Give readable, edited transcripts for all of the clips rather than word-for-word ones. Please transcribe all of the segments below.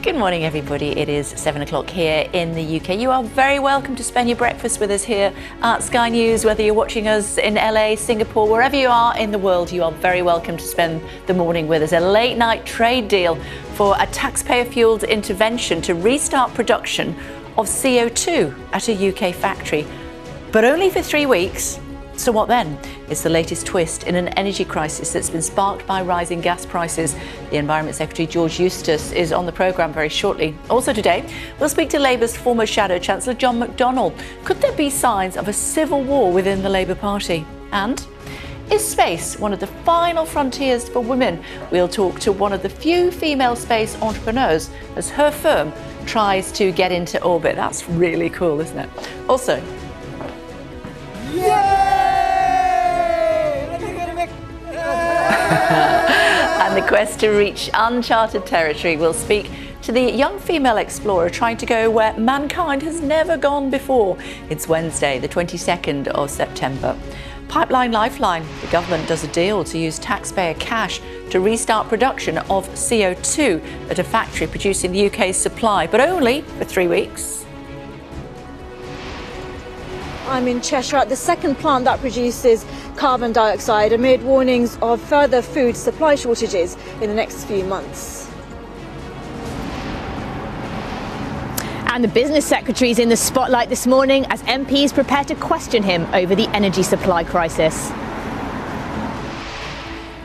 Good morning, everybody. It is 7 o'clock here in the UK. You are very welcome to spend your breakfast with us here at Sky News. Whether you're watching us in LA, Singapore, wherever you are in the world, you are very welcome to spend the morning with us. A late night trade deal for a taxpayer-fueled intervention to restart production of CO2 at a UK factory, but only for 3 weeks. So what then? It's the latest twist in an energy crisis that's been sparked by rising gas prices. The Environment Secretary George Eustice is on the programme very shortly. Also today, we'll speak to Labour's former Shadow Chancellor John McDonnell. Could there be signs of a civil war within the Labour Party? And is space one of the final frontiers for women? We'll talk to one of the few female space entrepreneurs as her firm tries to get into orbit. That's really cool, isn't it? Also, and the quest to reach uncharted territory. We'll speak to the young female explorer trying to go where mankind has never gone before. It's Wednesday, the 22nd of September. Pipeline Lifeline. The government does a deal to use taxpayer cash to restart production of CO2 at a factory producing the UK's supply, but only for 3 weeks. I'm in Cheshire at the second plant that produces carbon dioxide amid warnings of further food supply shortages in the next few months. And the business secretary is in the spotlight this morning as MPs prepare to question him over the energy supply crisis.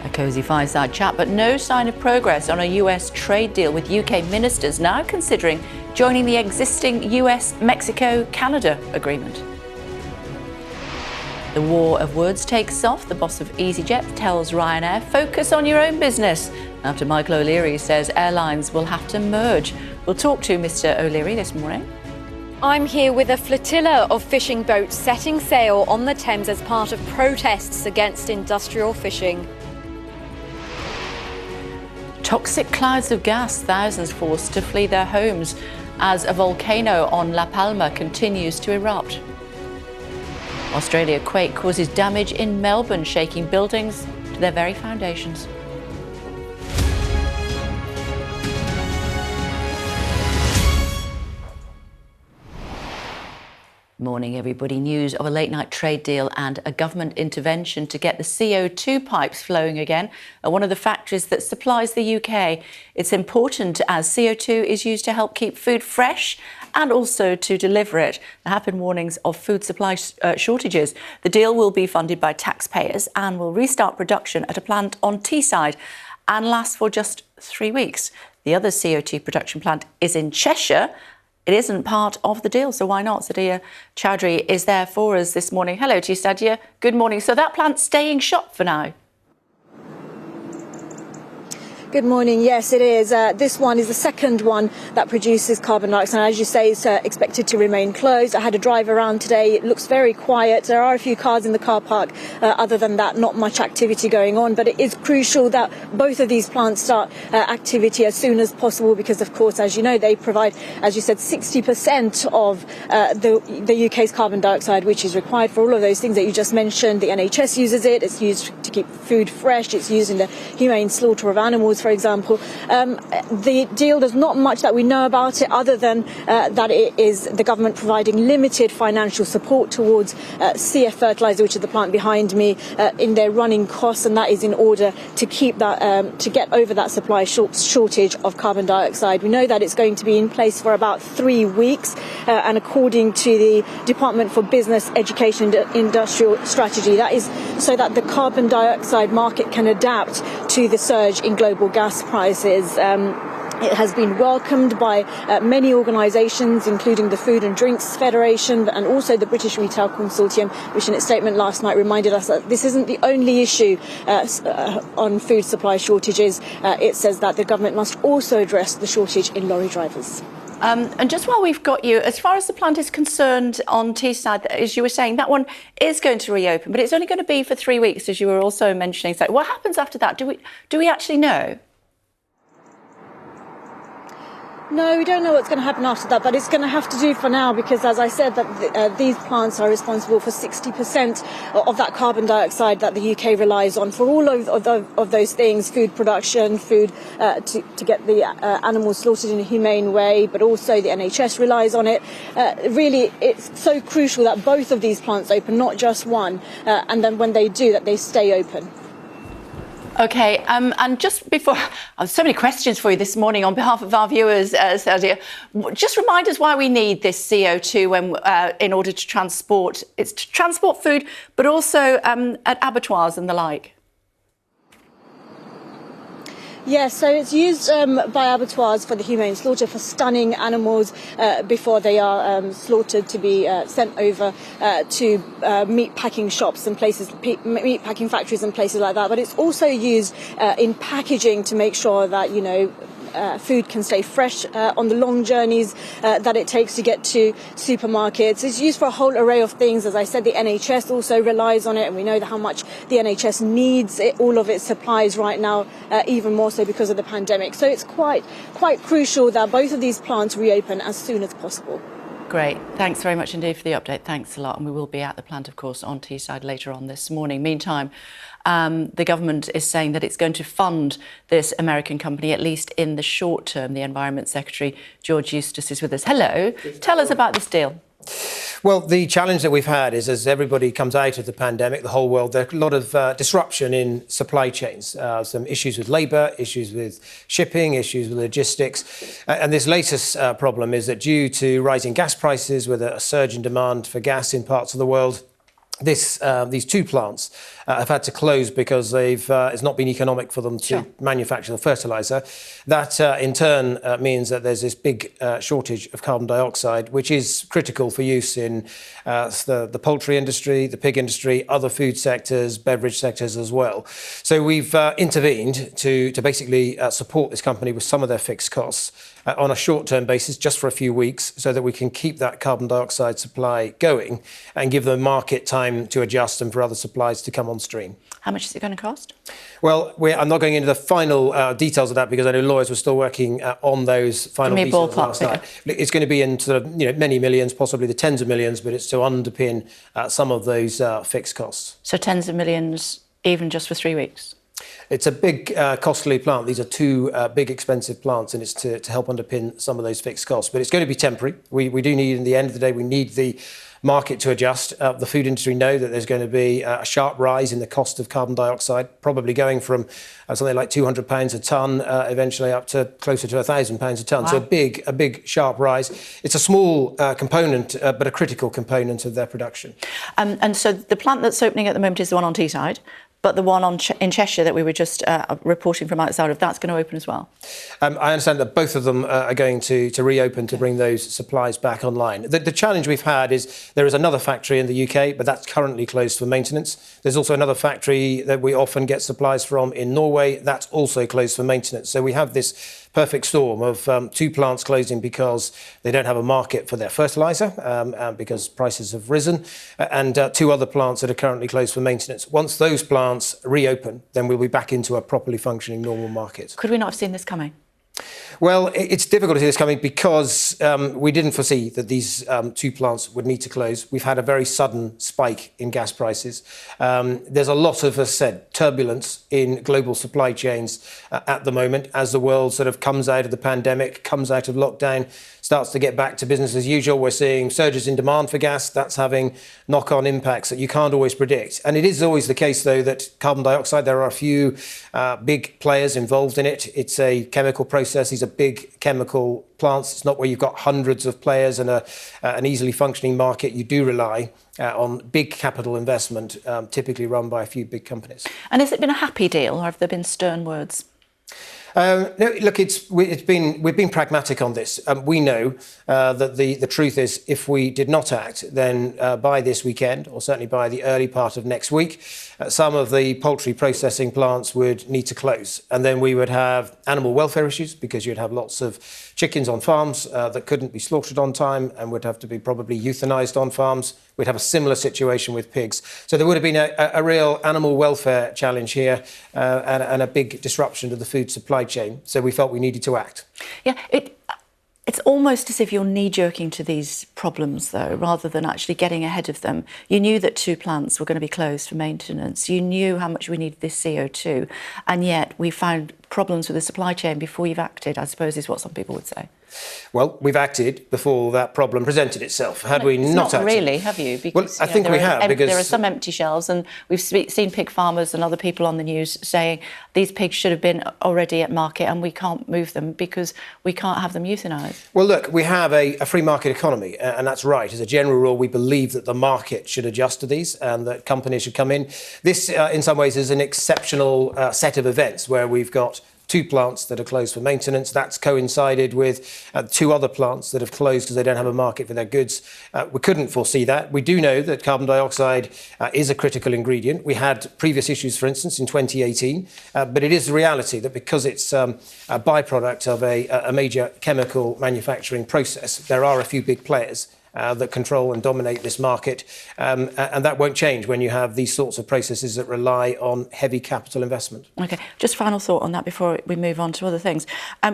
A cosy fireside chat, but no sign of progress on a US trade deal, with UK ministers now considering joining the existing US-Mexico-Canada agreement. The war of words takes off. The boss of EasyJet tells Ryanair, focus on your own business, after Michael O'Leary says airlines will have to merge. We'll talk to Mr. O'Leary this morning. I'm here with a flotilla of fishing boats setting sail on the Thames as part of protests against industrial fishing. Toxic clouds of gas, thousands forced to flee their homes as a volcano on La Palma continues to erupt. Australia quake causes damage in Melbourne, shaking buildings to their very foundations. Morning, everybody. News of a late-night trade deal and a government intervention to get the CO2 pipes flowing again at one of the factories that supplies the UK. It's important as CO2 is used to help keep food fresh and also to deliver it. There have been warnings of food supply shortages. The deal will be funded by taxpayers and will restart production at a plant on Teesside and last for just 3 weeks. The other CO2 production plant is in Cheshire. It isn't part of the deal, so why not? Sadia Chowdhury is there for us this morning. Hello to you, Sadia. Good morning. So that plant's staying shut for now? Good morning. Yes, it is. This one is the second one that produces carbon dioxide. As you say, it's expected to remain closed. I had a drive around today. It looks very quiet. There are a few cars in the car park. Other than that, not much activity going on. But it is crucial that both of these plants start activity as soon as possible because, of course, as you know, they provide, as you said, 60% of the UK's carbon dioxide, which is required for all of those things that you just mentioned. The NHS uses it. It's used to keep food fresh. It's used in the humane slaughter of animals, for example. The deal, there's not much that we know about it other than that it is the government providing limited financial support towards CF Fertiliser, which is the plant behind me, in their running costs, and that is in order to keep that to get over that supply shortage of carbon dioxide. We know that it's going to be in place for about 3 weeks, and according to the Department for Business, Education and Industrial Strategy, that is so that the carbon dioxide market can adapt to the surge in global gas prices. It has been welcomed by many organisations, including the Food and Drinks Federation and also the British Retail Consortium, which in its statement last night reminded us that this isn't the only issue on food supply shortages. It says that the government must also address the shortage in lorry drivers. And just while we've got you, as far as the plant is concerned on Teesside, as you were saying, that one is going to reopen, but it's only going to be for 3 weeks, as you were also mentioning. So what happens after that? Do we actually know? No, we don't know what's going to happen after that, but it's going to have to do for now because, as I said, that these plants are responsible for 60% of that carbon dioxide that the UK relies on for all of those things: food production, food to get the animals slaughtered in a humane way, but also the NHS relies on it. Really, it's so crucial that both of these plants open, not just one, and then when they do, that they stay open. OK, and just before, so many questions for you this morning on behalf of our viewers, Sadia. Just remind us why we need this CO2 in order to transport food, but also at abattoirs and the like. Yes, so it's used by abattoirs for the humane slaughter, for stunning animals before they are slaughtered to be sent over to meat packing shops and places, meat packing factories and places like that. But it's also used in packaging to make sure that, you know, food can stay fresh on the long journeys that it takes to get to supermarkets. It's used for a whole array of things. As I said, the NHS also relies on it, and we know how much the NHS needs all of its supplies right now, even more so because of the pandemic. So it's quite crucial that both of these plants reopen as soon as possible. Great. Thanks very much indeed for the update. Thanks a lot. And we will be at the plant, of course, on Teesside later on this morning. Meantime, the government is saying that it's going to fund this American company, at least in the short term. The Environment Secretary, George Eustice, is with us. Hello. Tell us about this deal. Well, the challenge that we've had is, as everybody comes out of the pandemic, the whole world, there's a lot of disruption in supply chains, some issues with labour, issues with shipping, issues with logistics. And this latest problem is that due to rising gas prices, with a surge in demand for gas in parts of the world, these two plants have had to close because it's not been economic for them to manufacture the fertiliser. That in turn means that there's this big shortage of carbon dioxide, which is critical for use in the poultry industry, the pig industry, other food sectors, beverage sectors as well. So we've intervened to basically support this company with some of their fixed costs on a short-term basis, just for a few weeks, so that we can keep that carbon dioxide supply going and give the market time to adjust and for other supplies to come on stream. How much is it going to cost? Well, I'm not going into the final details of that because I know lawyers were still working on those final details last night. It's going to be in sort of many millions, possibly the tens of millions, but it's to underpin some of those fixed costs. So tens of millions, even just for 3 weeks? It's a big, costly plant. These are two big, expensive plants, and it's to help underpin some of those fixed costs. But it's going to be temporary. We do need, in the end of the day, we need the market to adjust. The food industry know that there's going to be a sharp rise in the cost of carbon dioxide, probably going from something like £200 a tonne, eventually up to closer to £1,000 a tonne. Wow. So a big, sharp rise. It's a small component, but a critical component of their production. And so the plant that's opening at the moment is the one on Teesside. But the one in Cheshire that we were just reporting from outside of, that's going to open as well? I understand that both of them are going to reopen to bring those supplies back online. The challenge we've had is there is another factory in the UK, but that's currently closed for maintenance. There's also another factory that we often get supplies from in Norway. That's also closed for maintenance. So we have this perfect storm of two plants closing because they don't have a market for their fertiliser, because prices have risen, and two other plants that are currently closed for maintenance. Once those plants reopen, then we'll be back into a properly functioning normal market. Could we not have seen this coming? Well, it's difficult to see this coming because we didn't foresee that these two plants would need to close. We've had a very sudden spike in gas prices. There's a lot of, as I said, turbulence in global supply chains at the moment as the world sort of comes out of the pandemic, comes out of lockdown, starts to get back to business as usual. We're seeing surges in demand for gas. That's having knock-on impacts that you can't always predict. And it is always the case, though, that carbon dioxide, there are a few big players involved in it. It's a chemical process. These are big chemical plants. It's not where you've got hundreds of players and an easily functioning market. You do rely on big capital investment, typically run by a few big companies. And has it been a happy deal, or have there been stern words? No, look, we've been pragmatic on this. We know that the truth is, if we did not act, then by this weekend, or certainly by the early part of next week, some of the poultry processing plants would need to close. And then we would have animal welfare issues, because you'd have lots of chickens on farms that couldn't be slaughtered on time and would have to be probably euthanized on farms. We'd have a similar situation with pigs. So there would have been a real animal welfare challenge here and a big disruption to the food supply chain. So we felt we needed to act. Yeah, almost as if you're knee-jerking to these problems, though, rather than actually getting ahead of them. You knew that 2 plants were going to be closed for maintenance. You knew how much we needed this CO2, and yet we found problems with the supply chain before you've acted, I suppose, is what some people would say. Well, we've acted before that problem presented itself. Had we not acted... really, have you? Because, well, I think we have, because... There are some empty shelves, and we've seen pig farmers and other people on the news saying these pigs should have been already at market and we can't move them because we can't have them euthanised. Well, look, we have a free market economy, and that's right. As a general rule, we believe that the market should adjust to these and that companies should come in. This, in some ways, is an exceptional set of events where we've got 2 plants that are closed for maintenance. That's coincided with 2 other plants that have closed because they don't have a market for their goods. We couldn't foresee that. We do know that carbon dioxide is a critical ingredient. We had previous issues, for instance, in 2018, but it is the reality that because it's a byproduct of a major chemical manufacturing process, there are a few big players that control and dominate this market. And that won't change when you have these sorts of processes that rely on heavy capital investment. OK, just final thought on that before we move on to other things.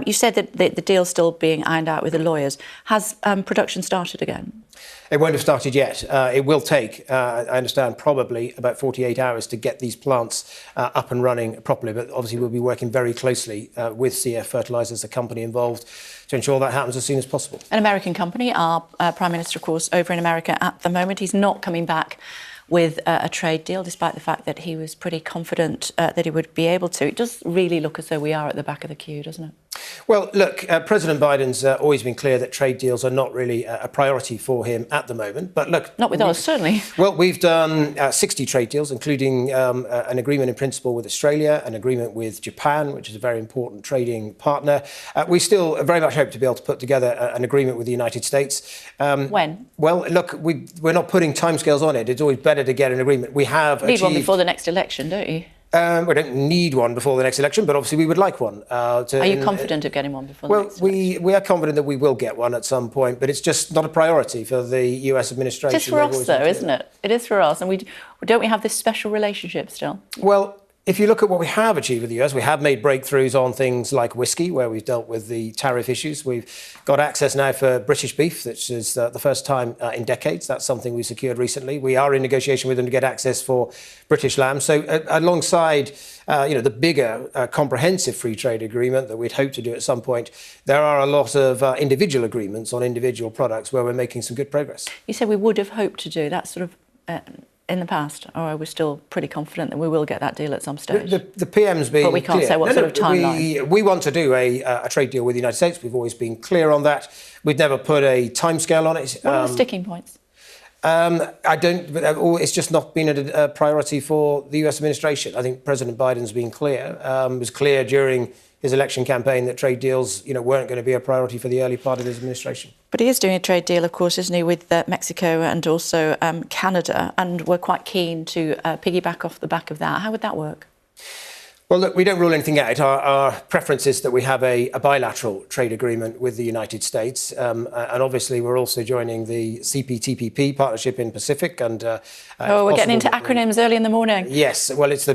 You said that the deal's still being ironed out with the lawyers. Has production started again? It won't have started yet. It will take, I understand, probably about 48 hours to get these plants up and running properly. But obviously, we'll be working very closely with CF Fertilisers, the company involved, to ensure that happens as soon as possible. An American company, our Prime Minister, of course, over in America at the moment. He's not coming back with a trade deal, despite the fact that he was pretty confident that he would be able to. It does really look as though we are at the back of the queue, doesn't it? Well, look, President Biden's always been clear that trade deals are not really a priority for him at the moment. But look... Not with us, certainly. Well, we've done 60 trade deals, including an agreement in principle with Australia, an agreement with Japan, which is a very important trading partner. We still very much hope to be able to put together an agreement with the United States. When? Well, look, we're not putting timescales on it. It's always better to get an agreement. We have achieved... You need one before the next election, don't you? We don't need one before the next election, but obviously we would like one. Are you confident of getting one before the next election? We are confident that we will get one at some point, but it's just not a priority for the US administration. It is for us, though, isn't it? It is for us. And don't we have this special relationship still? Well, if you look at what we have achieved with the US, we have made breakthroughs on things like whiskey, where we've dealt with the tariff issues. We've got access now for British beef, which is the first time in decades. That's something we secured recently. We are in negotiation with them to get access for British lamb. So alongside the bigger comprehensive free trade agreement that we'd hope to do at some point, there are a lot of individual agreements on individual products where we're making some good progress. You said we would have hoped to do that sort of... in the past, or are we still pretty confident that we will get that deal at some stage? The PM's been But we can't clear. say what sort of timeline. We want to do a trade deal with the United States. We've always been clear on that. We've never put a timescale on it. What are the sticking points? It's just not been a priority for the US administration. I think President Biden's been clear. Was clear during his election campaign that trade deals, weren't going to be a priority for the early part of his administration. But he is doing a trade deal, of course, isn't he, with Mexico and also Canada, and we're quite keen to piggyback off the back of that. How would that work? Well, look, we don't rule anything out. Our preference is that we have a bilateral trade agreement with the United States. And obviously, we're also joining the CPTPP partnership in Pacific. And we're getting into acronyms early in the morning. Yes. Well, it's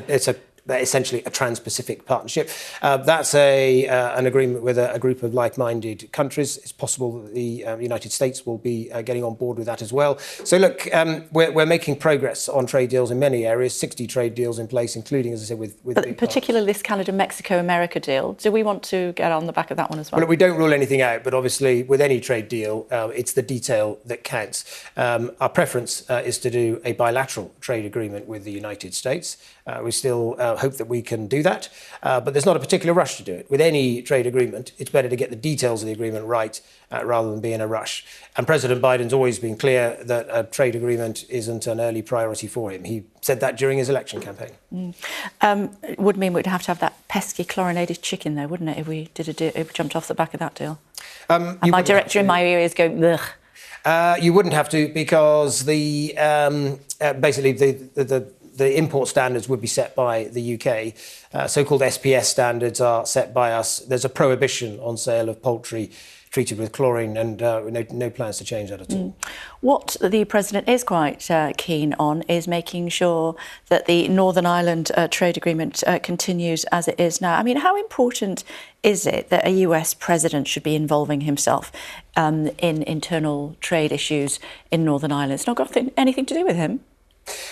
essentially a trans-Pacific partnership. That's an agreement with a group of like-minded countries. It's possible that the United States will be getting on board with that as well. So look, we're making progress on trade deals in many areas, 60 trade deals in place, including, as I said, with But particularly this Canada, Mexico, America deal. Do we want to get on the back of that one as well? Well, we don't rule anything out, but obviously with any trade deal, it's the detail that counts. Our preference is to do a bilateral trade agreement with the United States. We still hope that we can do that, but there's not a particular rush to do it. With any trade agreement, it's better to get the details of the agreement right rather than be in a rush. And President Biden's always been clear that a trade agreement isn't an early priority for him. He said that during his election campaign. It would mean we'd have to have that pesky chlorinated chicken, though, wouldn't it, if we jumped off the back of that deal? And my director in my ear is going, ugh. You wouldn't have to, because basically the the import standards would be set by the UK. So-called SPS standards are set by us. There's a prohibition on sale of poultry treated with chlorine, and no plans to change that at all. What the President is quite keen on is making sure that the Northern Ireland trade agreement continues as it is now. I mean, how important is it that a US President should be involving himself in internal trade issues in Northern Ireland? It's not got anything to do with him.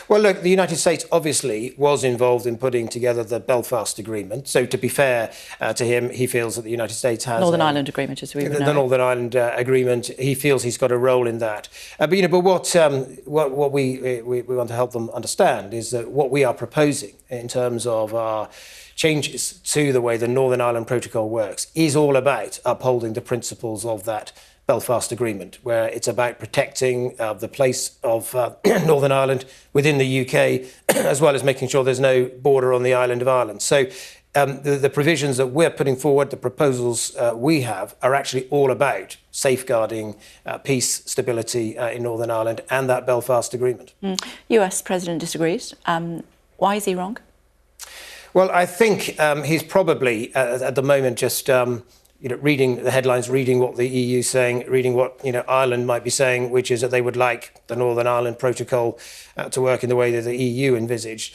Well, look, the United States obviously was involved in putting together the Belfast Agreement. So to be fair to him, he feels that the United States has... Northern Ireland Agreement, as we know. The Northern Ireland Agreement, he feels he's got a role in that. But what we want to help them understand is that what we are proposing in terms of our changes to the way the Northern Ireland Protocol works is all about upholding the principles of that Belfast Agreement, where it's about protecting the place of Northern Ireland within the UK, as well as making sure there's no border on the island of Ireland. So the provisions that we're putting forward, the proposals we have, are actually all about safeguarding peace, stability in Northern Ireland and that Belfast Agreement. US President disagrees. Why is he wrong? Well, I think he's probably at the moment just reading the headlines, reading what the EU is saying, reading what Ireland might be saying, which is that they would like the Northern Ireland Protocol to work in the way that the EU envisaged.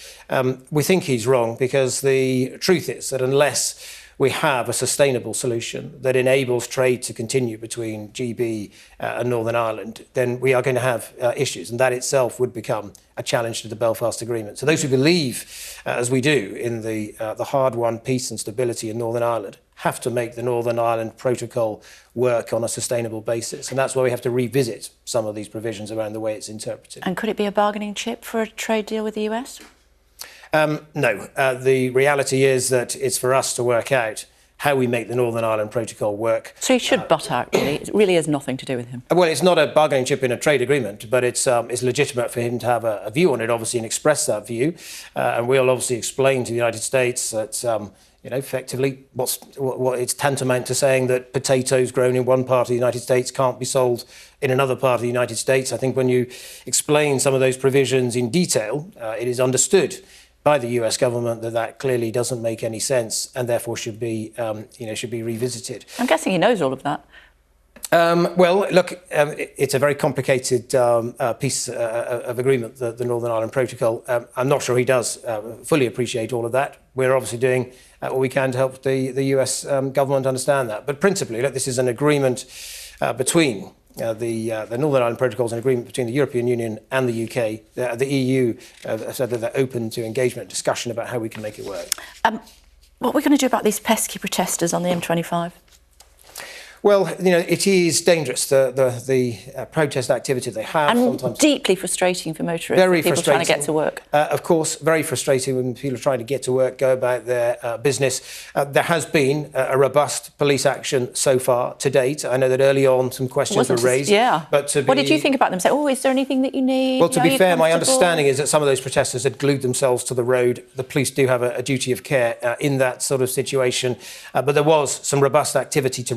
We think he's wrong, because the truth is that unless we have a sustainable solution that enables trade to continue between GB and Northern Ireland, then we are going to have issues, and that itself would become a challenge to the Belfast Agreement. So those who believe, as we do, in the hard-won peace and stability in Northern Ireland have to make the Northern Ireland Protocol work on a sustainable basis. And that's why we have to revisit some of these provisions around the way it's interpreted. And could it be a bargaining chip for a trade deal with the US? No. The reality is that it's for us to work out how we make the Northern Ireland Protocol work. So he should butt out, really. It really has nothing to do with him. Well, it's not a bargaining chip in a trade agreement, but it's legitimate for him to have a view on it, obviously, and express that view. And we'll obviously explain to the United States that effectively what it's tantamount to saying that potatoes grown in one part of the United States can't be sold in another part of the United States. I think when you explain some of those provisions in detail, it is understood by the US government that clearly doesn't make any sense, and therefore should be revisited. I'm guessing he knows all of that. Well, look, it's a very complicated piece of agreement, the Northern Ireland Protocol. I'm not sure he does fully appreciate all of that. We're obviously doing what we can to help the US government understand that. But principally, look, this is an agreement between the Northern Ireland Protocol is an agreement between the European Union and the UK. The EU said that they're open to engagement, discussion about how we can make it work. What are we going to do about these pesky protesters on the M25? Well, it is dangerous, the protest activity they have. And sometimes deeply frustrating for motorists. Very people frustrating. Trying to get to work. Of course, very frustrating when people are trying to get to work, go about their business. There has been a robust police action so far to date. I know that early on some questions were raised. Yeah. But what did you think about them? Say, is there anything that you need? Well, to be fair, my understanding is that some of those protesters had glued themselves to the road. The police do have a duty of care in that sort of situation. But there was some robust activity to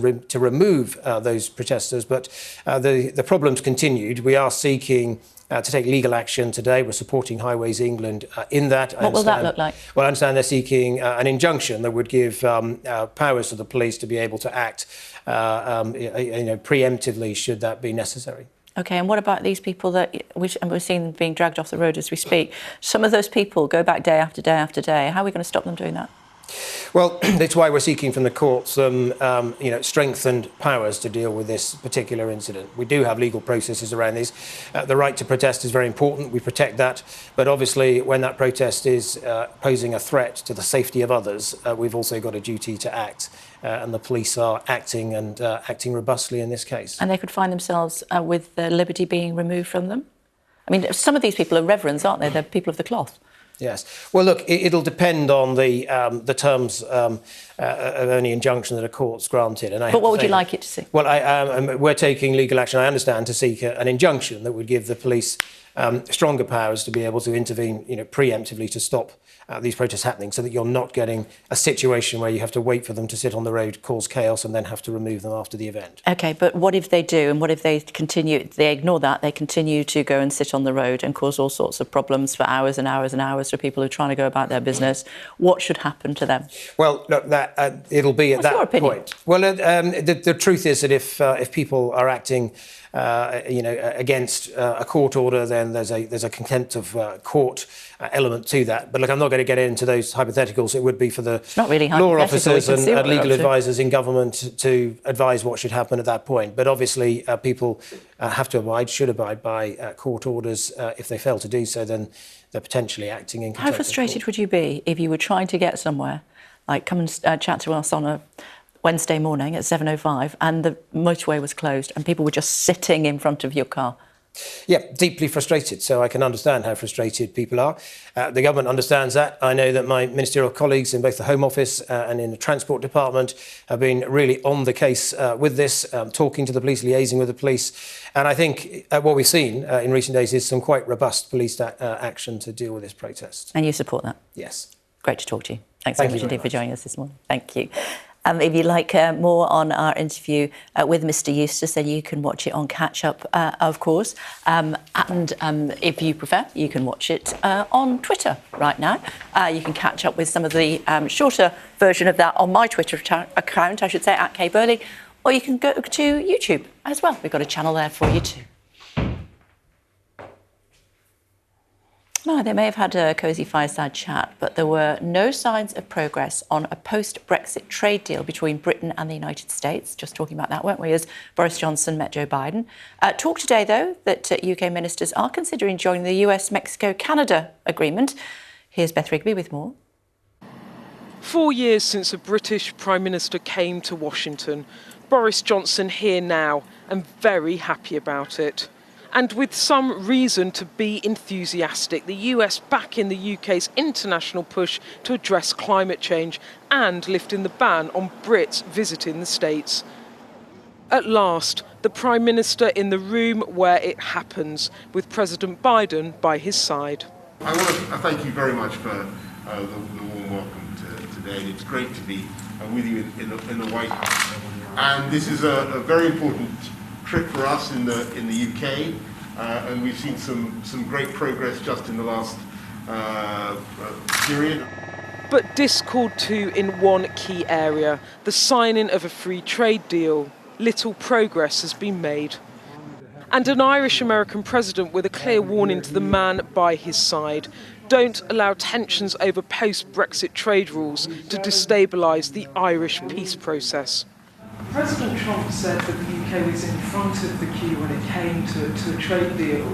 remove those protesters. But the problems continued. We are seeking to take legal action today. We're supporting Highways England in that. What will that look like? Well, I understand they're seeking an injunction that would give powers to the police to be able to act preemptively should that be necessary. OK, and what about these people that we're seeing them being dragged off the road as we speak? Some of those people go back day after day after day. How are we going to stop them doing that? Well, that's why we're seeking from the courts some, strengthened powers to deal with this particular incident. We do have legal processes around these. The right to protest is very important. We protect that. But obviously, when that protest is posing a threat to the safety of others, we've also got a duty to act. And the police are acting and acting robustly in this case. And they could find themselves with their liberty being removed from them? I mean, some of these people are reverends, aren't they? They're people of the cloth. Yes. Well, look, it'll depend on the terms only injunction that a court's granted. And but what would you like it to see? Well, we're taking legal action, I understand, to seek an injunction that would give the police stronger powers to be able to intervene, preemptively to stop these protests happening, so that you're not getting a situation where you have to wait for them to sit on the road, cause chaos, and then have to remove them after the event. OK, but what if they do, and what if they ignore that, they continue to go and sit on the road and cause all sorts of problems for hours and hours and hours for people who are trying to go about their business? What should happen to them? Well, look, it'll be at that point. Well, the truth is that if people are acting against a court order, then there's a contempt of court element to that. But look, I'm not going to get into those hypotheticals. It would be for the law officers and legal advisors in government to advise what should happen at that point. But obviously, people should abide by court orders. If they fail to do so, then they're potentially acting in contempt. How frustrated would you be if you were trying to get somewhere, like come and chat to us on a Wednesday morning at 7:05 and the motorway was closed and people were just sitting in front of your car? Yeah, deeply frustrated. So I can understand how frustrated people are. The government understands that. I know that my ministerial colleagues in both the Home Office and in the Transport Department have been really on the case with this, talking to the police, liaising with the police. And I think what we've seen in recent days is some quite robust police action to deal with this protest. And you support that? Yes. Great to talk to you. Thanks so much indeed for joining us this morning. Thank you. If you'd like more on our interview with Mr Eustice, then you can watch it on Catch Up, of course. And if you prefer, you can watch it on Twitter right now. You can catch up with some of the shorter version of that on my Twitter account, I should say, at Kay Burley. Or you can go to YouTube as well. We've got a channel there for you too. No, they may have had a cosy fireside chat, but there were no signs of progress on a post-Brexit trade deal between Britain and the United States. Just talking about that, weren't we, as Boris Johnson met Joe Biden. Talk today, though, that UK ministers are considering joining the US-Mexico-Canada agreement. Here's Beth Rigby with more. 4 years since a British Prime Minister came to Washington, Boris Johnson here now and very happy about it. And with some reason to be enthusiastic, the US back in the UK's international push to address climate change and lifting the ban on Brits visiting the States. At last, the Prime Minister in the room where it happens, with President Biden by his side. I want to thank you very much for the warm welcome today. It's great to be with you in the White House. And this is a very important trip for us in the UK, and we've seen some great progress just in the last period. But discord too in one key area, the signing of a free trade deal. Little progress has been made. And an Irish-American president with a clear warning to the man by his side. Don't allow tensions over post-Brexit trade rules to destabilise the Irish peace process. President Trump said that the UK was in front of the queue when it came to a trade deal.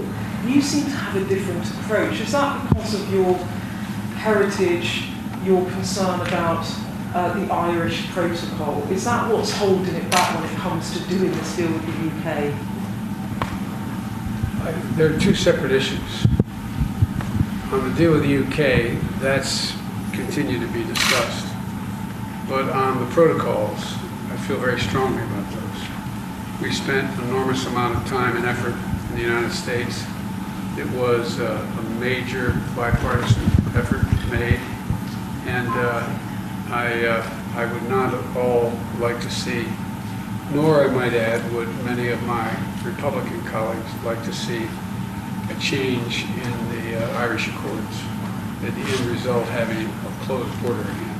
You seem to have a different approach. Is that because of your heritage, your concern about the Irish protocol? Is that what's holding it back when it comes to doing this deal with the UK? There are two separate issues. On the deal with the UK, that's continued to be discussed. But on the protocols, I feel very strongly about those. We spent an enormous amount of time and effort in the United States. It was a major bipartisan effort made, and I would not at all like to see, nor I might add would many of my Republican colleagues like to see, a change in the Irish Accords, the end result having a closed border again.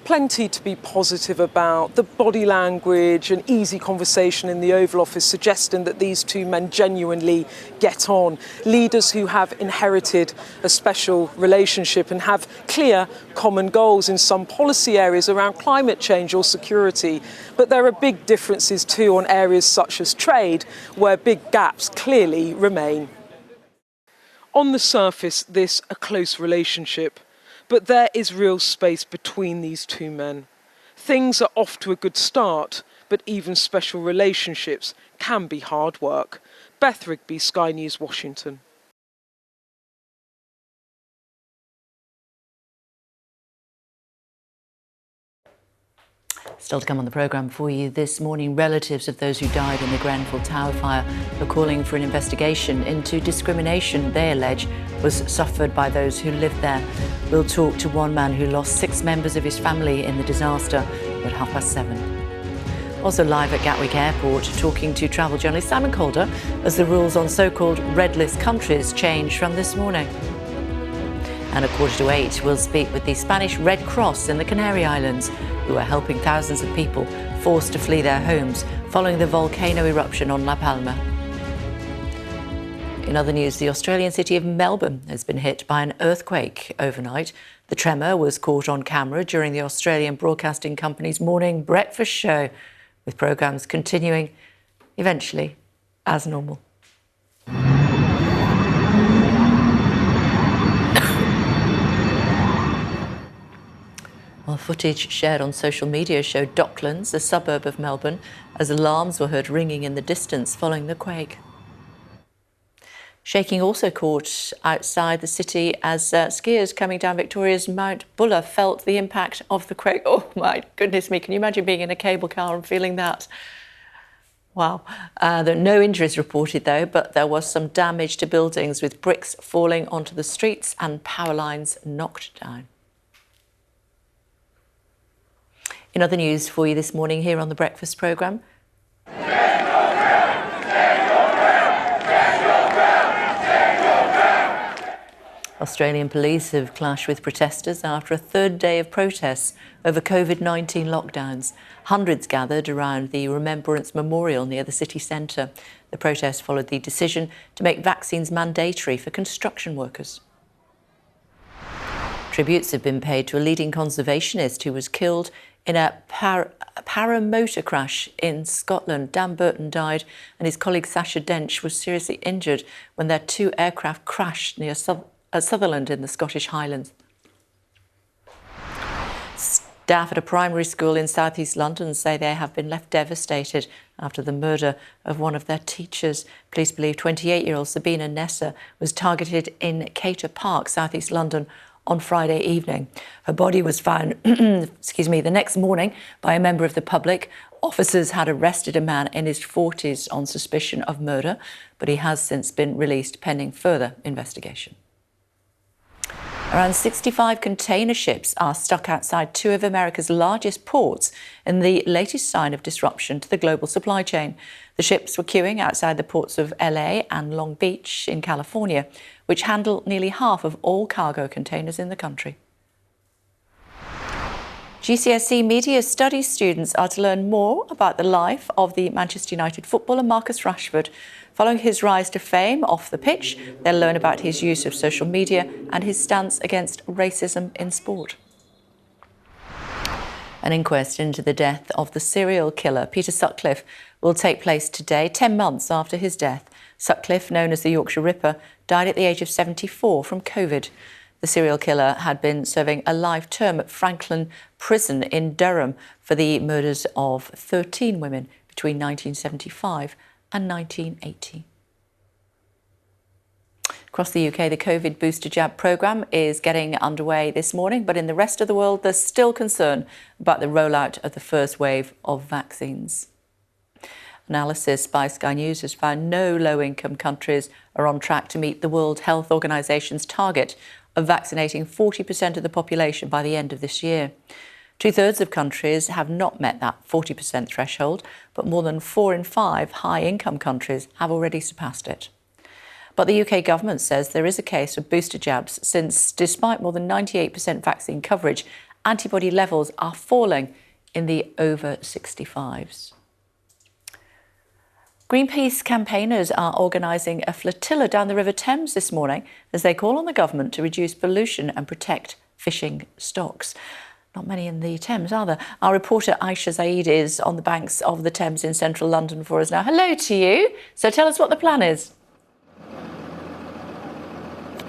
Plenty to be positive about. The body language and easy conversation in the Oval Office suggesting that these two men genuinely get on. Leaders who have inherited a special relationship and have clear common goals in some policy areas around climate change or security. But there are big differences too on areas such as trade, where big gaps clearly remain. On the surface, this a close relationship. But there is real space between these two men. Things are off to a good start, but even special relationships can be hard work. Beth Rigby, Sky News, Washington. Still to come on the programme for you this morning, relatives of those who died in the Grenfell Tower fire are calling for an investigation into discrimination they allege was suffered by those who lived there. We'll talk to one man who lost 6 members of his family in the disaster at 7:30. Also live at Gatwick Airport, talking to travel journalist Simon Calder as the rules on so-called red list countries change from this morning. And at 7:45, we'll speak with the Spanish Red Cross in the Canary Islands, who are helping thousands of people forced to flee their homes following the volcano eruption on La Palma. In other news, the Australian city of Melbourne has been hit by an earthquake overnight. The tremor was caught on camera during the Australian Broadcasting Company's morning breakfast show, with programmes continuing eventually as normal. Well, footage shared on social media showed Docklands, a suburb of Melbourne, as alarms were heard ringing in the distance following the quake. Shaking also caught outside the city as skiers coming down Victoria's Mount Buller felt the impact of the quake. Oh my goodness me, can you imagine being in a cable car and feeling that? Wow. There are no injuries reported though, but there was some damage to buildings with bricks falling onto the streets and power lines knocked down. In other news for you this morning here on the Breakfast programme. Australian police have clashed with protesters after a third day of protests over COVID-19 lockdowns. Hundreds gathered around the Remembrance Memorial near the city centre. The protest followed the decision to make vaccines mandatory for construction workers. Tributes have been paid to a leading conservationist who was killed in a paramotor crash in Scotland. Dan Burton died and his colleague Sasha Dench was seriously injured when their 2 aircraft crashed near Sutherland in the Scottish Highlands. Staff at a primary school in South East London say they have been left devastated after the murder of one of their teachers. Police believe 28-year-old Sabina Nessa was targeted in Cater Park, South East London, on Friday evening. Her body was found the next morning by a member of the public. Officers had arrested a man in his 40s on suspicion of murder, but he has since been released pending further investigation. Around 65 container ships are stuck outside 2 of America's largest ports in the latest sign of disruption to the global supply chain. The ships were queuing outside the ports of LA and Long Beach in California, which handle nearly half of all cargo containers in the country. GCSE Media Studies students are to learn more about the life of the Manchester United footballer Marcus Rashford. Following his rise to fame off the pitch, they'll learn about his use of social media and his stance against racism in sport. An inquest into the death of the serial killer Peter Sutcliffe will take place today, 10 months after his death. Sutcliffe, known as the Yorkshire Ripper, died at the age of 74 from COVID. The serial killer had been serving a life term at Franklin Prison in Durham for the murders of 13 women between 1975 and 1980. Across the UK, the COVID booster jab programme is getting underway this morning, but in the rest of the world, there's still concern about the rollout of the first wave of vaccines. Analysis by Sky News has found no low-income countries are on track to meet the World Health Organisation's target of vaccinating 40% of the population by the end of this year. 2/3 of countries have not met that 40% threshold, but more than 4 in 5 high-income countries have already surpassed it. But the UK government says there is a case for booster jabs since, despite more than 98% vaccine coverage, antibody levels are falling in the over 65s. Greenpeace campaigners are organising a flotilla down the River Thames this morning as they call on the government to reduce pollution and protect fishing stocks. Not many in the Thames, are there? Our reporter Aisha Zaid is on the banks of the Thames in central London for us now. Hello to you. So tell us what the plan is.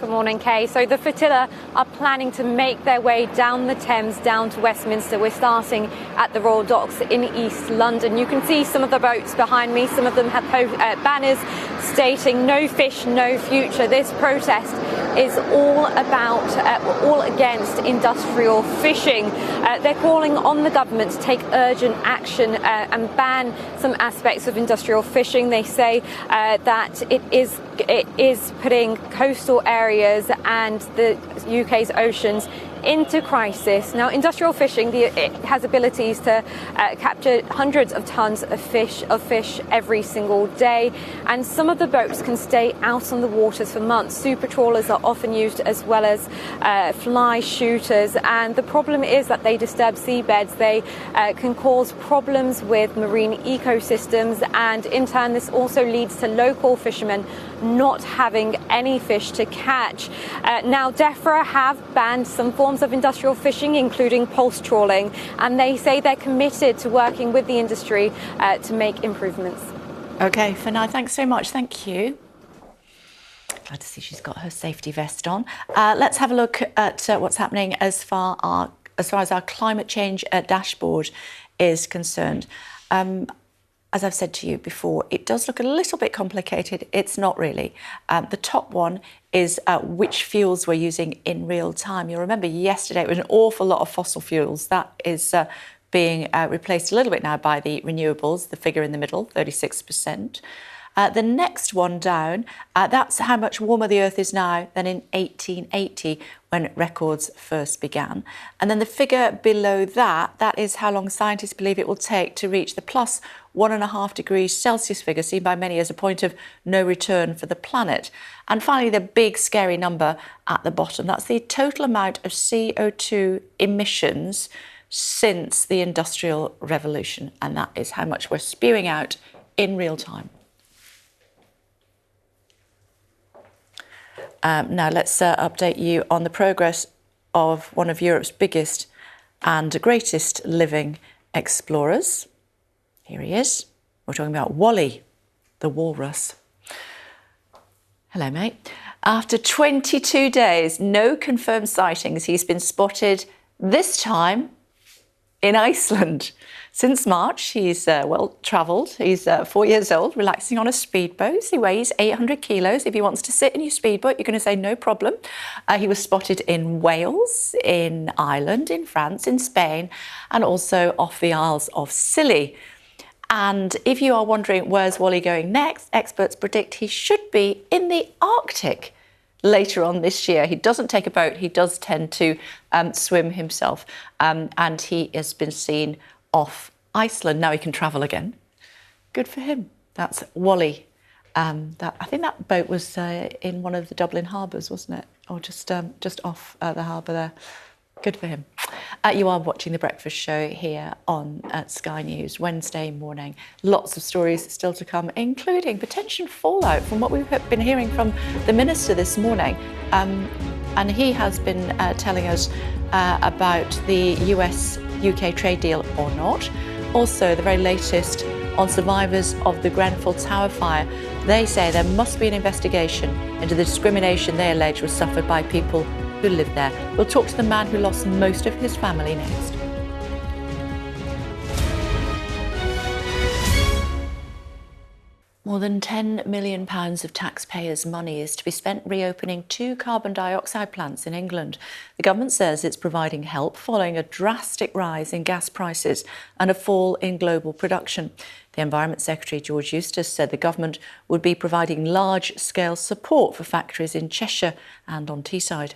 Good morning, Kay. So the flotilla are planning to make their way down the Thames, down to Westminster. We're starting at the Royal Docks in East London. You can see some of the boats behind me. Some of them have banners stating no fish, no future. This protest is all against industrial fishing. They're calling on the government to take urgent action and ban some aspects of industrial fishing. They say that it is putting coastal areas and the UK's oceans into crisis. Now, industrial fishing, it has abilities to capture hundreds of tons of fish every single day, and some of the boats can stay out on the waters for months. Super trawlers are often used as well as fly shooters, and the problem is that they disturb seabeds. They can cause problems with marine ecosystems, and in turn this also leads to local fishermen not having any fish to catch. Now, DEFRA have banned some forms of industrial fishing, including pulse trawling, and they say they're committed to working with the industry to make improvements. OK, for now, thanks so much. Thank you. Glad to see she's got her safety vest on. Let's have a look at what's happening as far as our climate change dashboard is concerned. As I've said to you before, it does look a little bit complicated. It's not really. The top one is which fuels we're using in real time. You'll remember yesterday it was an awful lot of fossil fuels. That is being replaced a little bit now by the renewables, the figure in the middle, 36%. The next one down, that's how much warmer the Earth is now than in 1880 when records first began. And then the figure below that, that is how long scientists believe it will take to reach the plus 1.5 degrees Celsius figure seen by many as a point of no return for the planet. And finally, the big scary number at the bottom, that's the total amount of CO2 emissions since the Industrial Revolution. And that is how much we're spewing out in real time. Now let's update you on the progress of one of Europe's biggest and greatest living explorers. Here he is. We're talking about Wally, the walrus. Hello, mate. After 22 days, no confirmed sightings, he's been spotted this time in Iceland. Since March, he's well travelled. He's 4 years old, relaxing on a speedboat. He weighs 800 kilos. If he wants to sit in your speedboat, you're going to say no problem. He was spotted in Wales, in Ireland, in France, in Spain, and also off the Isles of Scilly. And if you are wondering where's Wally going next, experts predict he should be in the Arctic later on this year. He doesn't take a boat. He does tend to swim himself. And he has been seen off Iceland. Now he can travel again. Good for him. That's Wally. I think that boat was in one of the Dublin harbours, wasn't it? Or just off the harbour there. Good for him. You are watching The Breakfast Show here on Sky News Wednesday morning. Lots of stories still to come, including potential fallout from what we've been hearing from the Minister this morning. And he has been telling us about the US-UK trade deal or not. Also, the very latest on survivors of the Grenfell Tower fire. They say there must be an investigation into the discrimination they allege was suffered by people who lived there. We'll talk to the man who lost most of his family next. More than £10 million of taxpayers' money is to be spent reopening 2 carbon dioxide plants in England. The government says it's providing help following a drastic rise in gas prices and a fall in global production. The Environment Secretary George Eustice said the government would be providing large-scale support for factories in Cheshire and on Teesside.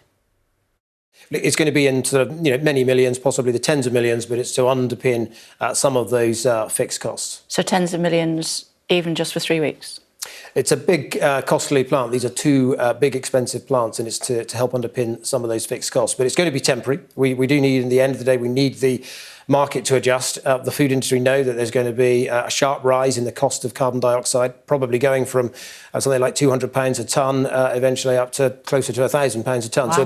It's going to be in sort of many millions, possibly the tens of millions, but it's to underpin some of those fixed costs. So tens of millions, even just for 3 weeks? It's a big, costly plant. These are 2 big, expensive plants, and it's to help underpin some of those fixed costs. But it's going to be temporary. We do need, in the end of the day, we need the market to adjust. The food industry know that there's going to be a sharp rise in the cost of carbon dioxide, probably going from something like £200 a tonne, eventually up to closer to £1,000 a tonne. Wow. So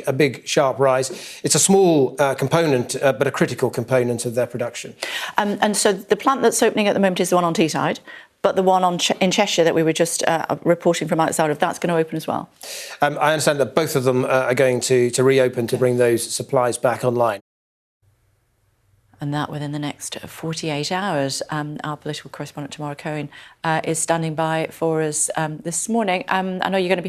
a big, sharp rise. It's a small component, but a critical component of their production. And so the plant that's opening at the moment is the one on Teesside, but the one in Cheshire that we were just reporting from outside of, that's going to open as well? I understand that both of them are going to reopen to bring those supplies back online. And that within the next 48 hours. Our political correspondent, Tamara Cohen, is standing by for us this morning. I know you're going to be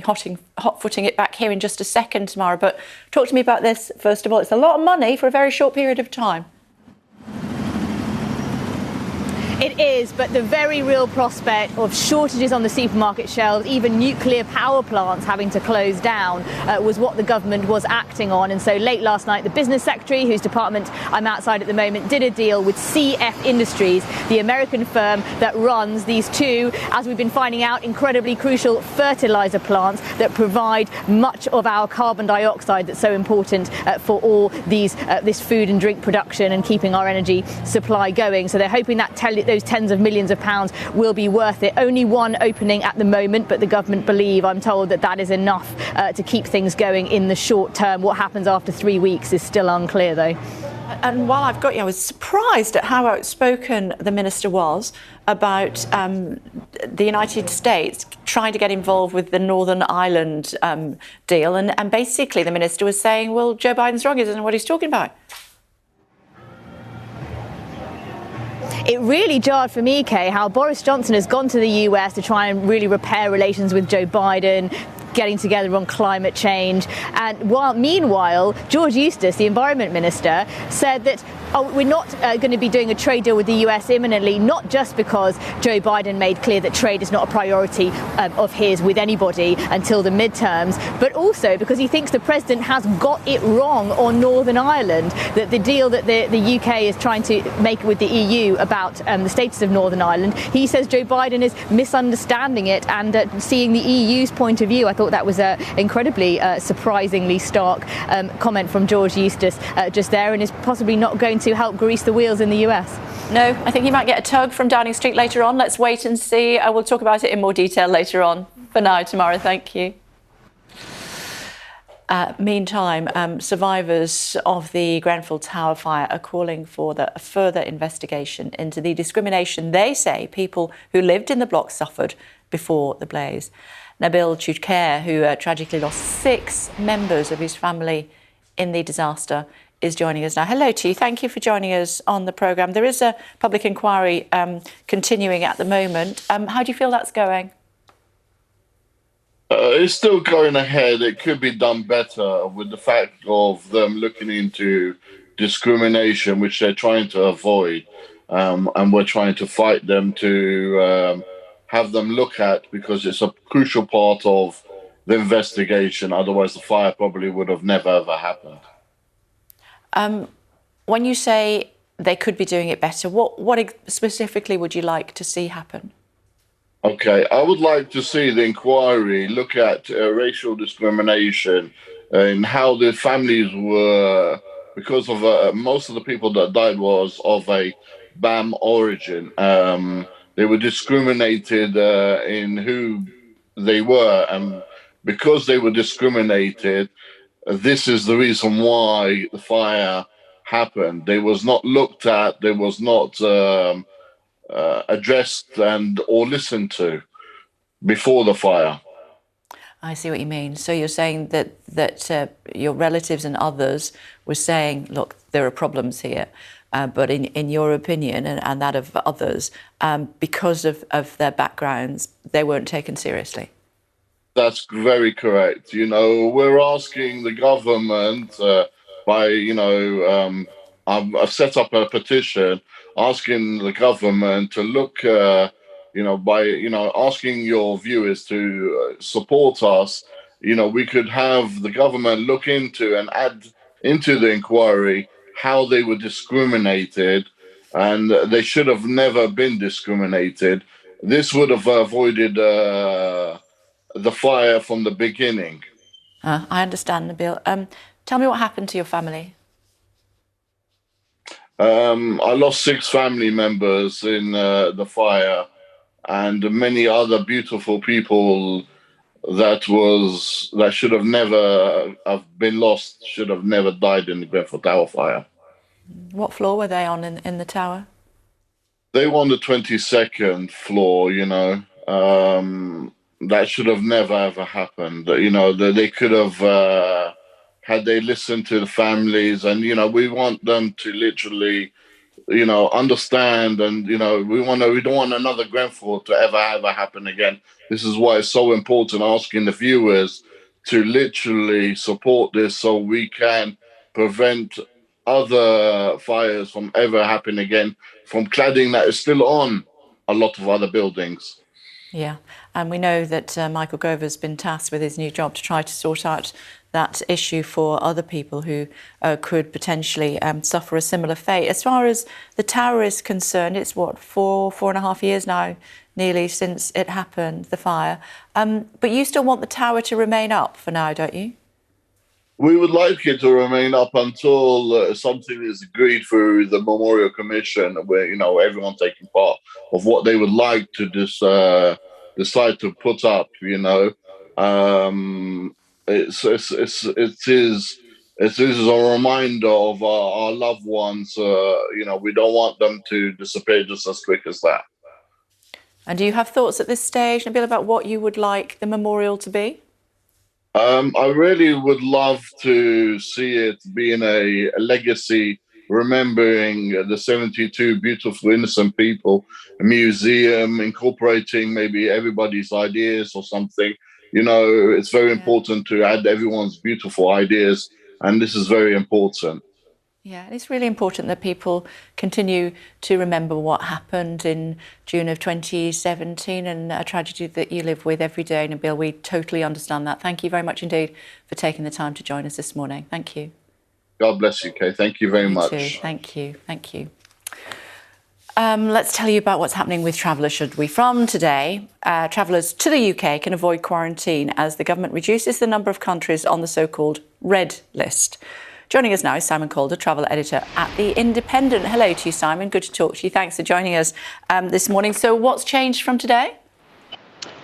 hot-footing it back here in just a second, Tamara, but talk to me about this, first of all. It's a lot of money for a very short period of time. It is, but the very real prospect of shortages on the supermarket shelves, even nuclear power plants having to close down, was what the government was acting on. And so late last night, the business secretary, whose department I'm outside at the moment, did a deal with CF Industries, the American firm that runs these two, as we've been finding out, incredibly crucial fertilizer plants that provide much of our carbon dioxide that's so important for all this food and drink production and keeping our energy supply going. So they're hoping that those tens of millions of pounds will be worth it. Only one opening at the moment, but the government believe, I'm told, that is enough to keep things going in the short term. What happens after 3 weeks is still unclear, though. And while I've got you, I was surprised at how outspoken the minister was about the United States trying to get involved with the Northern Ireland deal. And basically the minister was saying, well, Joe Biden's wrong, he doesn't know what he's talking about. It really jarred for me, Kay, how Boris Johnson has gone to the US to try and really repair relations with Joe Biden, getting together on climate change. And meanwhile, George Eustice, the Environment Minister, said that we're not going to be doing a trade deal with the US imminently, not just because Joe Biden made clear that trade is not a priority of his with anybody until the midterms, but also because he thinks the president has got it wrong on Northern Ireland, that the deal that the UK is trying to make with the EU about the status of Northern Ireland, he says Joe Biden is misunderstanding it and seeing the EU's point of view. I thought that was an incredibly surprisingly stark comment from George Eustice just there, and is possibly not going to help grease the wheels in the US. No, I think he might get a tug from Downing Street later on. Let's wait and see. We'll talk about it in more detail later on. For now, Tamara, thank you. Meantime, survivors of the Grenfell Tower fire are calling for a further investigation into the discrimination they say people who lived in the block suffered before the blaze. Nabil Chudker, who tragically lost 6 members of his family in the disaster, is joining us now. Hello to you. Thank you for joining us on the programme. There is a public inquiry continuing at the moment. How do you feel that's going? It's still going ahead. It could be done better with the fact of them looking into discrimination, which they're trying to avoid. And we're trying to fight them to have them look at, because it's a crucial part of the investigation. Otherwise, the fire probably would have never, ever happened. When you say they could be doing it better, what specifically would you like to see happen? Okay, I would like to see the inquiry look at racial discrimination and how the families were, because of most of the people that died was of a BAM origin. They were discriminated in who they were, and because they were discriminated, this is the reason why the fire happened. They was not looked at, they was not addressed or listened to before the fire. I see what you mean. So you're saying that your relatives and others were saying, look, there are problems here. But in your opinion and that of others, because of their backgrounds, they weren't taken seriously. That's very correct. You know, we're asking the government I've set up a petition asking the government to look, asking your viewers to support us. You know, we could have the government look into and add into the inquiry how they were discriminated, and they should have never been discriminated. This would have avoided the fire from the beginning. I understand, Nabil. Tell me what happened to your family. I lost 6 family members in the fire, and many other beautiful people that should have never have been lost, should have never died in the Grenfell Tower fire. What floor were they on in the tower? They were on the 22nd floor, you know. That should have never, ever happened. You know, they could have, had they listened to the families, and, you know, we want them to literally understand, and we don't want another Grenfell to ever happen again. This is why it's so important asking the viewers to literally support this so we can prevent other fires from ever happening again, from cladding that is still on a lot of other buildings. Yeah, and we know that Michael Gove has been tasked with his new job to try to sort out that issue for other people who could potentially suffer a similar fate. As far as the tower is concerned, it's four and a half years now, nearly, since it happened, the fire. But you still want the tower to remain up for now, don't you? We would like it to remain up until something is agreed through the Memorial Commission, where everyone taking part of what they would like to decide to put up. It is a reminder of our loved ones. We don't want them to disappear just as quick as that. And do you have thoughts at this stage, Nabil, about what you would like the memorial to be? I really would love to see it being a legacy, remembering the 72 beautiful, innocent people, a museum, incorporating maybe everybody's ideas or something. It's very important to add everyone's beautiful ideas, and this is very important. Yeah, it's really important that people continue to remember what happened in June of 2017 and a tragedy that you live with every day. Nabil, we totally understand that. Thank you very much indeed for taking the time to join us this morning. Thank you. God bless you, Kay. Thank you very much. Too. Thank you. Thank you. Let's tell you about what's happening with travellers, should we? From today, travellers to the UK can avoid quarantine as the government reduces the number of countries on the so-called red list. Joining us now is Simon Calder, travel editor at The Independent. Hello to you, Simon. Good to talk to you. Thanks for joining us this morning. So what's changed from today?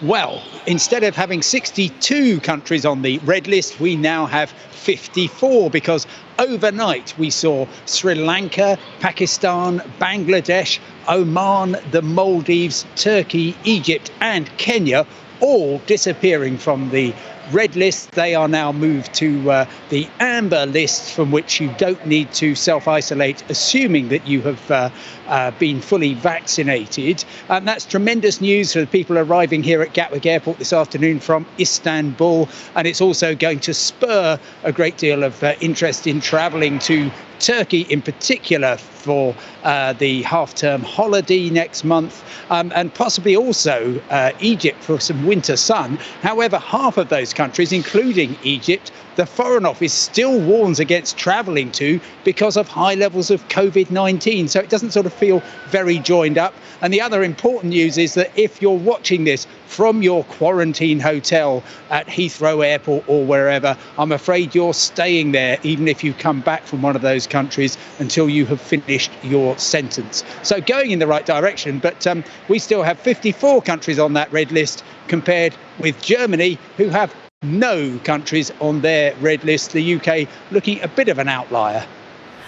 Well, instead of having 62 countries on the red list, we now have 54, because overnight we saw Sri Lanka, Pakistan, Bangladesh, Oman, the Maldives, Turkey, Egypt and Kenya all disappearing from the red list. They are now moved to the amber list, from which you don't need to self-isolate, assuming that you have been fully vaccinated. And that's tremendous news for the people arriving here at Gatwick Airport this afternoon from Istanbul. And it's also going to spur a great deal of interest in travelling to Turkey in particular for the half-term holiday next month, and possibly also Egypt for some winter sun. However, half of those countries, including Egypt, the Foreign Office still warns against travelling to because of high levels of COVID-19. So it doesn't sort of feel very joined up. And the other important news is that if you're watching this from your quarantine hotel at Heathrow Airport or wherever, I'm afraid you're staying there, even if you come back from one of those countries, until you have finished your sentence. So going in the right direction, but we still have 54 countries on that red list, compared with Germany, who have no countries on their red list. The UK looking a bit of an outlier.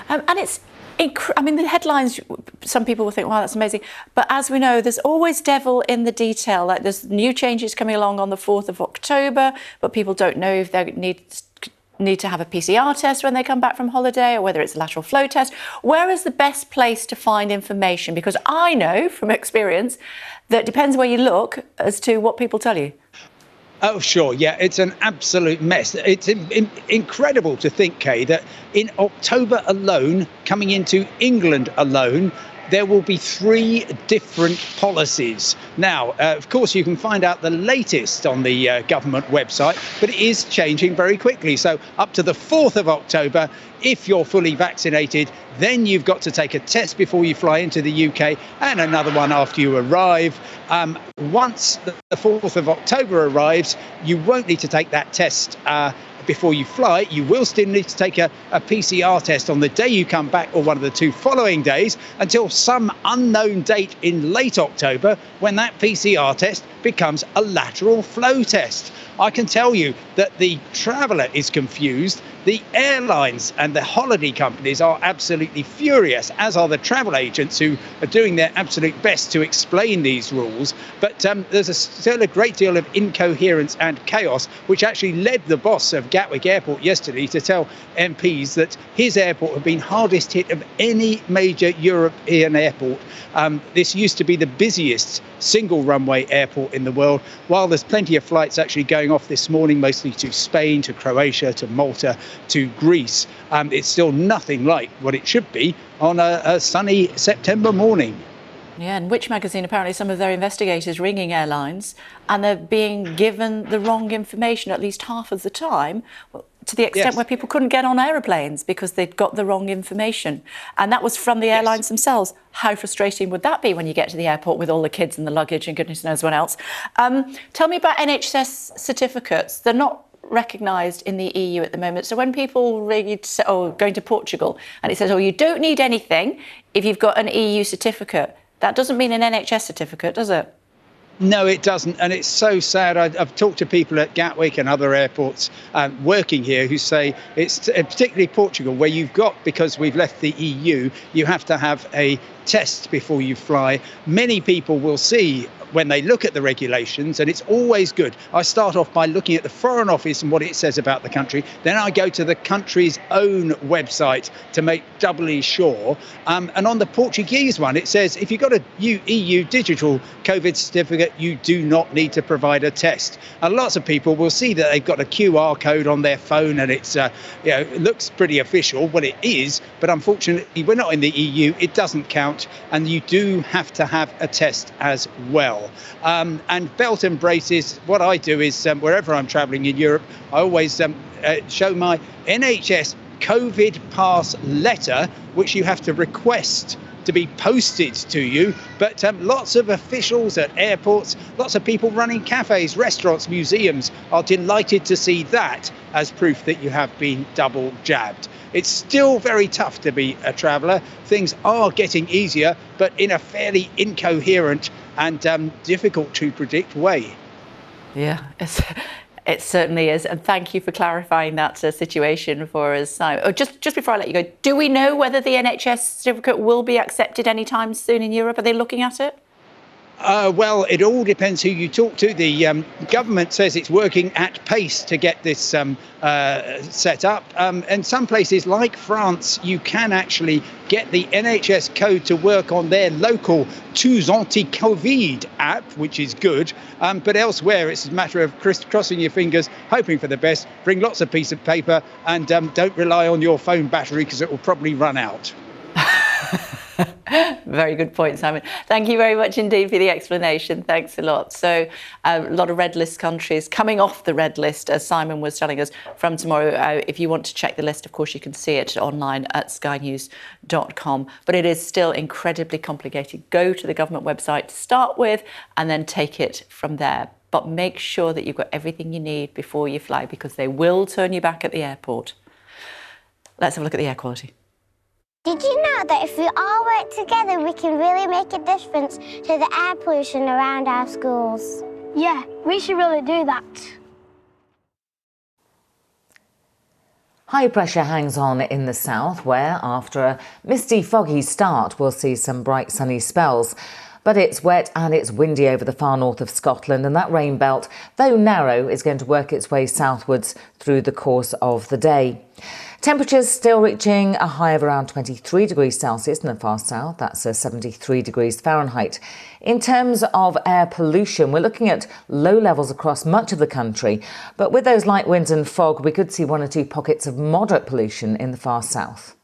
And it's the headlines, some people will think, wow, that's amazing. But as we know, there's always devil in the detail. Like, there's new changes coming along on the 4th of October, but people don't know if they need to have a PCR test when they come back from holiday, or whether it's a lateral flow test. Where is the best place to find information? Because I know from experience that it depends where you look as to what people tell you. Oh, sure. Yeah, it's an absolute mess. It's incredible to think, Kay, that in October alone, coming into England alone, there will be 3 different policies. Now, of course, you can find out the latest on the government website, but it is changing very quickly. So up to the 4th of October, if you're fully vaccinated, then you've got to take a test before you fly into the UK, and another one after you arrive. Once the 4th of October arrives, you won't need to take that test before you fly. You will still need to take a PCR test on the day you come back, or one of the 2 following days, until some unknown date in late October, when that PCR test becomes a lateral flow test. I can tell you that the traveller is confused. The airlines and the holiday companies are absolutely furious, as are the travel agents, who are doing their absolute best to explain these rules. But there's still a great deal of incoherence and chaos, which actually led the boss of Gatwick Airport yesterday to tell MPs that his airport had been hardest hit of any major European airport. This used to be the busiest single runway airport in the world. While there's plenty of flights actually going off this morning, mostly to Spain, to Croatia, to Malta, to Greece, it's still nothing like what it should be on a sunny September morning. Yeah, and Which magazine, apparently some of their investigators ringing airlines and they're being given the wrong information at least half of the time, to the extent where people couldn't get on aeroplanes because they'd got the wrong information. And that was from the airlines themselves. How frustrating would that be when you get to the airport with all the kids and the luggage and goodness knows what else? Tell me about NHS certificates. They're not recognised in the EU at the moment. So when people read, going to Portugal, and it says, oh, you don't need anything if you've got an EU certificate, that doesn't mean an NHS certificate, does it? No, it doesn't. And it's so sad. I've talked to people at Gatwick and other airports working here who say it's particularly Portugal, where you've got, because we've left the EU, you have to have a test before you fly. Many people will see when they look at the regulations, and it's always good. I start off by looking at the Foreign Office and what it says about the country. Then I go to the country's own website to make doubly sure. And on the Portuguese one, it says if you've got a EU digital COVID certificate, you do not need to provide a test. And lots of people will see that they've got a QR code on their phone, and it's it looks pretty official. Well, it is, but unfortunately, we're not in the EU. It doesn't count, and you do have to have a test as well. And belt and braces, what I do is wherever I'm travelling in Europe, I always show my NHS COVID pass letter, which you have to request to be posted to you. But lots of officials at airports, lots of people running cafes, restaurants, museums are delighted to see that as proof that you have been double jabbed. It's still very tough to be a traveller. Things are getting easier, but in a fairly incoherent and difficult to predict way. Yeah, it certainly is. And thank you for clarifying that situation for us, Simon. Oh, just before I let you go, do we know whether the NHS certificate will be accepted anytime soon in Europe? Are they looking at it? Well, it all depends who you talk to. The government says it's working at pace to get this set up. And some places like France, you can actually get the NHS code to work on their local Tous Anti-Covid app, which is good. But elsewhere, it's a matter of crossing your fingers, hoping for the best, bring lots of piece of paper, and don't rely on your phone battery because it will probably run out. Very good point, Simon. Thank you very much indeed for the explanation. Thanks a lot. So a lot of red list countries coming off the red list, as Simon was telling us, from tomorrow. If you want to check the list, of course, you can see it online at skynews.com. But it is still incredibly complicated. Go to the government website to start with and then take it from there. But make sure that you've got everything you need before you fly, because they will turn you back at the airport. Let's have a look at the air quality. Did you know that if we all work together, we can really make a difference to the air pollution around our schools? Yeah, we should really do that. High pressure hangs on in the south, where after a misty, foggy start, we'll see some bright sunny spells. But it's wet and it's windy over the far north of Scotland, and that rain belt, though narrow, is going to work its way southwards through the course of the day. Temperatures still reaching a high of around 23 degrees Celsius in the far south. That's 73 degrees Fahrenheit. In terms of air pollution, we're looking at low levels across much of the country. But with those light winds and fog, we could see one or two pockets of moderate pollution in the far south.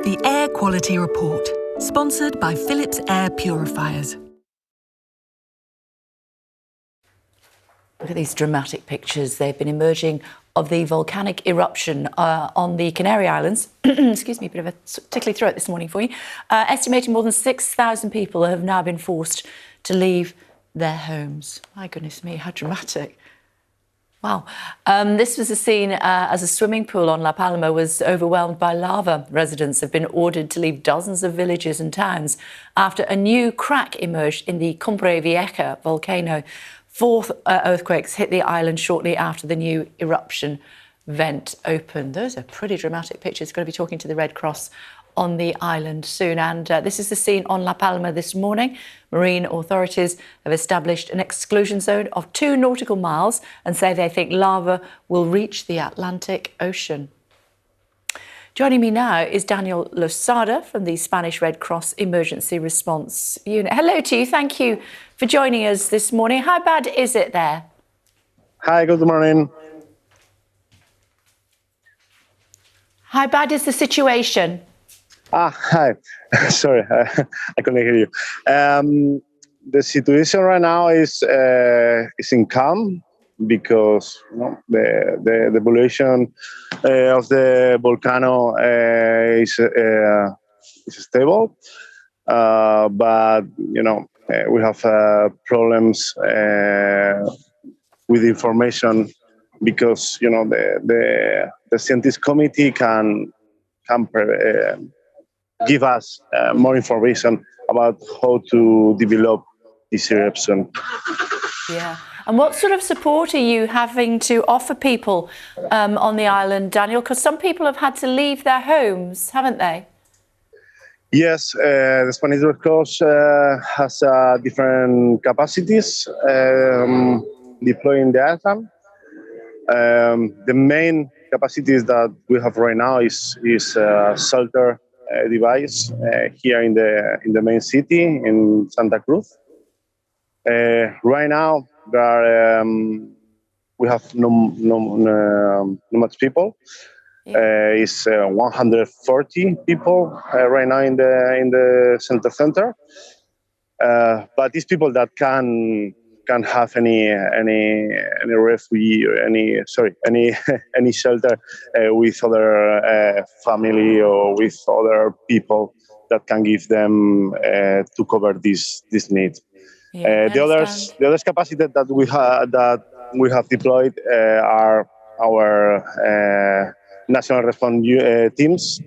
The Air Quality Report, sponsored by Philips Air Purifiers. Look at these dramatic pictures. They've been emerging of the volcanic eruption on the Canary Islands. Excuse me, a bit of a tickly throat this morning for you. Estimating more than 6,000 people have now been forced to leave their homes. My goodness me, how dramatic. Wow. This was a scene as a swimming pool on La Palma was overwhelmed by lava. Residents have been ordered to leave dozens of villages and towns after a new crack emerged in the Cumbre Vieja volcano. 4 earthquakes hit the island shortly after the new eruption vent opened. Those are pretty dramatic pictures. Going to be talking to the Red Cross on the island soon. And this is the scene on La Palma this morning. Marine authorities have established an exclusion zone of 2 nautical miles and say they think lava will reach the Atlantic Ocean. Joining me now is Daniel Losada from the Spanish Red Cross Emergency Response Unit. Hello to you. Thank you for joining us this morning. How bad is it there? Hi, good morning. How bad is the situation? Hi. Sorry, I couldn't hear you. The situation right now is in calm because the evolution of the volcano is stable, but we have problems with information because the scientist committee can give us more information about how to develop this eruption. Yeah. And what sort of support are you having to offer people on the island, Daniel? Because some people have had to leave their homes, haven't they? Yes, the Spanish Red Cross has different capacities deploying the island. The main capacities that we have right now is shelter device here in the main city in Santa Cruz. Right now we have no much people. It's 140 people right now in the center. But these people that can have any refugee or any shelter with other family or with other people that can give them to cover this need. The other capacity that we have deployed are our national response teams,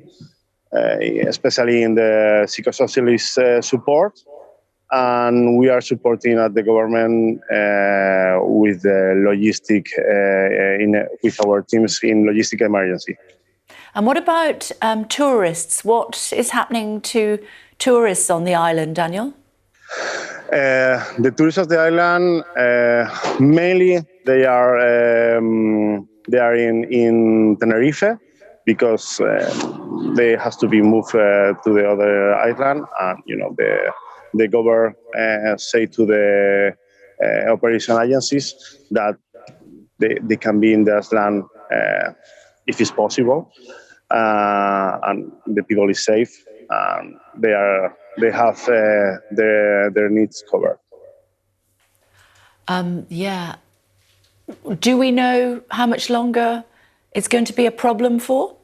especially in the psychosocialist support. And we are supporting at the government with the logistic with our teams in logistic emergency. And what about tourists? What is happening to tourists on the island, Daniel? The tourists of the island mainly they are in Tenerife because they have to be moved to the other island, and the government say to the operation agencies that they can be in the island if it's possible, and the people is safe, and they have their needs covered. Yeah. Do we know how much longer it's going to be a problem for?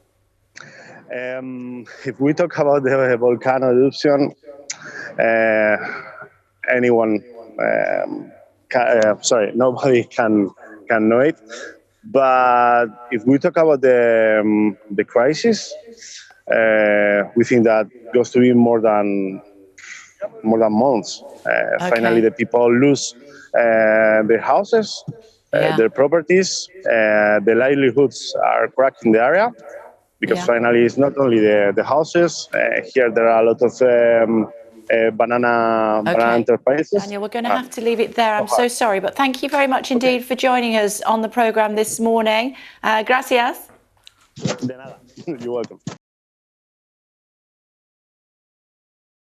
If we talk about the volcano eruption, nobody can know it. But if we talk about the crisis, we think that goes to be more than months. Finally, the people lose their houses, their properties, the livelihoods are cracked in the area. Because finally, it's not only the houses. Here, there are a lot of banana enterprises. Daniel, we're going to have to leave it there. I'm so sorry, but thank you very much indeed for joining us on the programme this morning. Gracias. De nada. You're welcome.